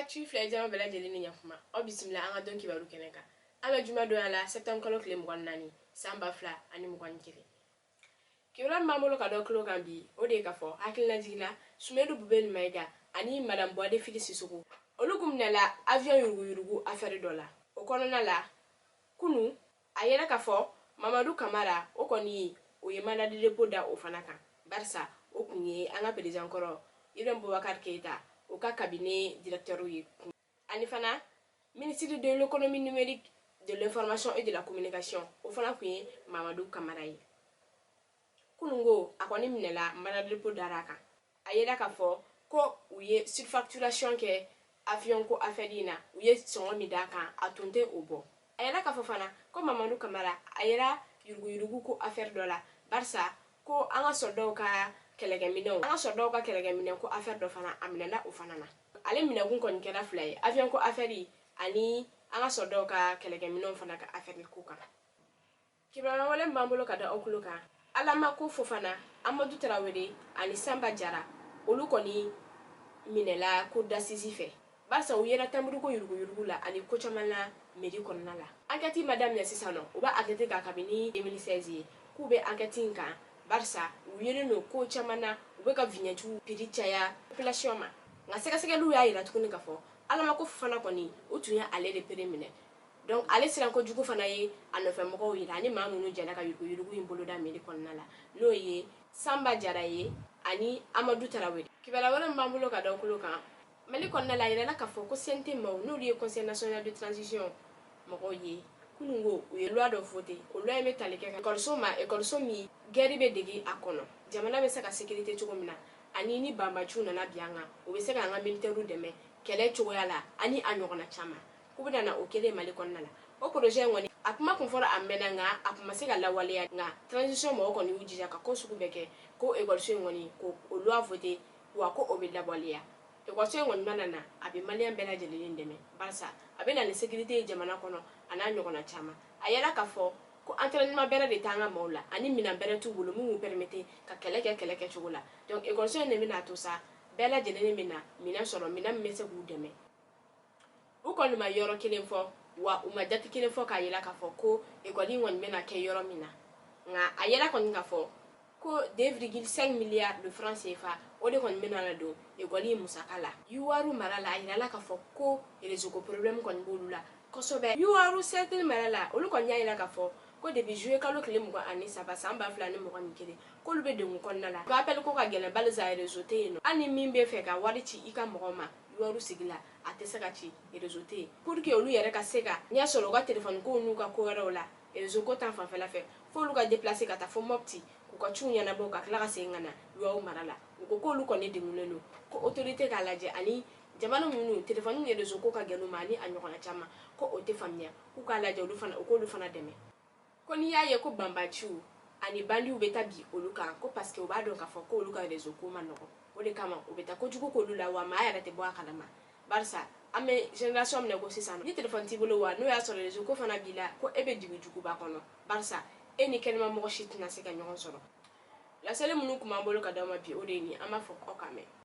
actu filɛ jama bɛɛ lajɛlen ni ɲakuma aw bisimila an ka dɔn kibaru kɛnɛ kan an bɛ juma don a la septembre kalo tile 24 san 2021 kibaru min b'an bolo ka dɔ kilo kan bi o de ye ka fɔ hakilina jigila Sumedu Bubeli Mayiga ani madame Boade Fili Sisoko olu kun minɛla avion yuruguyurugu affaire dɔ la o kɔnɔna la kunu a yɛrɛ ka fɔ Mamadu Kamara o kɔni o ye mandat de dépôt da o fana kan barisa o kun ye an ka président kɔrɔ Ibrahim Boubacar Keita o ka cabinet directeur ye ani fana ministre de l'économie numérique, de l'information et de la communication o fana kun ye Mamadu Kamara ye kunungo a kɔni minɛla mandat de dépôt dara kan a yɛrɛ ka fɔ ko u ye surfacturation kɛ avion ko affaire in na u ye sɔngɔ min d'a kan a tun tɛ o bɔ a yɛrɛ ka fɔ fana ko Mamadu Kamara a yɛrɛ yuruguyurugu ko affaire dɔ la barisa ko an ka soldaw ka kɛlɛkɛminɛn ko affaire dɔ fana a minɛla o fana na ale minɛkun kɔni kɛra fila ye avion ko affaire ani an ka soldaw ka kɛlɛkɛminɛnw fana ka affaire ko kan kibaruya wɛrɛ min b'an bolo ka da aw kulo kan Alama ko Fofana, Amadou Traoré ani Samba Jara olu kɔni minɛla ko d'assises fɛ barisa u yɛrɛ tamburu ko yuruguyurugu la ani ko caman la mairie kɔnɔna la enquête ma daminɛ sisan nɔ u b'a enquête ka kabini 2016 ye k'u bɛ enquête in kan barisa u yelen no ko caman na u bɛ ka vignette prix caya population ma nka sɛgɛsɛgɛliw y'a yira tuguni ka fɔ Alama ko Fofana kɔni o tun ye ale de pere minɛ donc ale siran ko jugu fana ye a nɔfɛmɔgɔw yira ani maa minnu jɛra ka yuruguyurugu in boloda mairie kɔnɔna la n'o ye Samba Jara ye ani Amadou Traoré kibaruya wɛrɛ min b'an bolo ka da aw kulo kan Mali kɔnɔna la a yirala k'a fɔ ko CNT maaw n'olu ye conseil national de transition mɔgɔw ye kunungo u ye loi dɔ voté o loi in bɛ tali kɛ école min guerre bɛ dege a kɔnɔ jamana bɛ se ka sécurité cogo min na ani ni banbaciw nana bi an kan o bɛ se ka an ka militaires dɛmɛ kɛlɛ cogoya la ani a ɲɔgɔnna caman k'u bɛ na o kelen Mali kɔnɔna la o projet in kɔni a kuma kun fɔra a mɛnna nka a kun ma se ka lawaleya nka transition mɔgɔw kɔni y'u jija ka ko sugu bɛɛ kɛ ko école in kɔni ko o loi voté wa ko o bɛ lawaleya école in kɔni mana na a bɛ maliyɛn bɛɛ lajɛlen dɛmɛ barisa a bɛ na ni sécurité ye jamana kɔnɔ a n'a ɲɔgɔnna caman a yɛrɛ ka fɔ ko entraînement bɛrɛ de t'an ka maaw la ani minɛn bɛrɛ t'u bolo min b'u permettre ka kɛlɛ kɛ cogo la donc école in de bɛna to sa bɛɛ lajɛlen bɛna minɛn sɔrɔ minɛn min bɛ se k'u dɛmɛ u kɔni ma yɔrɔ kelen fɔ wa u ma date kelen fɔ k'a yira k'a fɔ ko école in kɔni bɛna kɛ yɔrɔ min na nka a yɛrɛ kɔni ka fɔ ko 2,5 milliards de francs CFA o de kɔni bɛna na don école in musaka la UR mara la a yirala k'a fɔ ko réseau ko problème kɔni b'olu la kosɛbɛ UR certain mara la olu kɔni y'a yira k'a fɔ ko depuis juillet kalo tile 23 san 2021 k'olu bɛ degun kɔnɔna la ko appel ko ka gɛlɛn balisa réseau tɛ yen nɔ hali min bɛ fɛ ka wari ci i ka mɔgɔ ma UR sigi la a tɛ se ka ci réseau tɛ yen pour que olu yɛrɛ ka se ka ɲɛ sɔrɔ u ka téléphone ko n'u ka ko wɛrɛw la réseau ko ta fanfɛla fɛ f'olu ka déplacer ka taa fo Mopti k'u ka ciw ɲɛnabɔ ka tila ka segin ka na UR mara la u ko k'olu kɔni degunnen don ko autorité k'a lajɛ ani jamana minnu téléphone ni réseau ko ka gɛlɛn ma ani a ɲɔgɔnna caman ko o tɛ faamuya k'u k'a lajɛ u k'olu fana dɛmɛ ko n'i y'a ye ko banbaciw ani bandiw bɛ taa bi olu kan ko parce que u b'a dɔn k'a fɔ ko olu ka réseau ko ma nɔgɔn o de kama u bɛ taa kojugu k'olu la wa maa yɛrɛ tɛ bɔ a kalama barisa an bɛ génération minɛ ko sisan ni téléphone t'i bolo wa n'o y'a sɔrɔ réseau ko fana b'i la ko e bɛ jigin juguba kɔnɔ barisa e ni kɛnɛma mɔgɔ si tɛna se ka ɲɔgɔn sɔrɔ laseli minnu kun b'an bolo ka d'aw ma bi o de ye nin an b'a fɔ aw k'a mɛn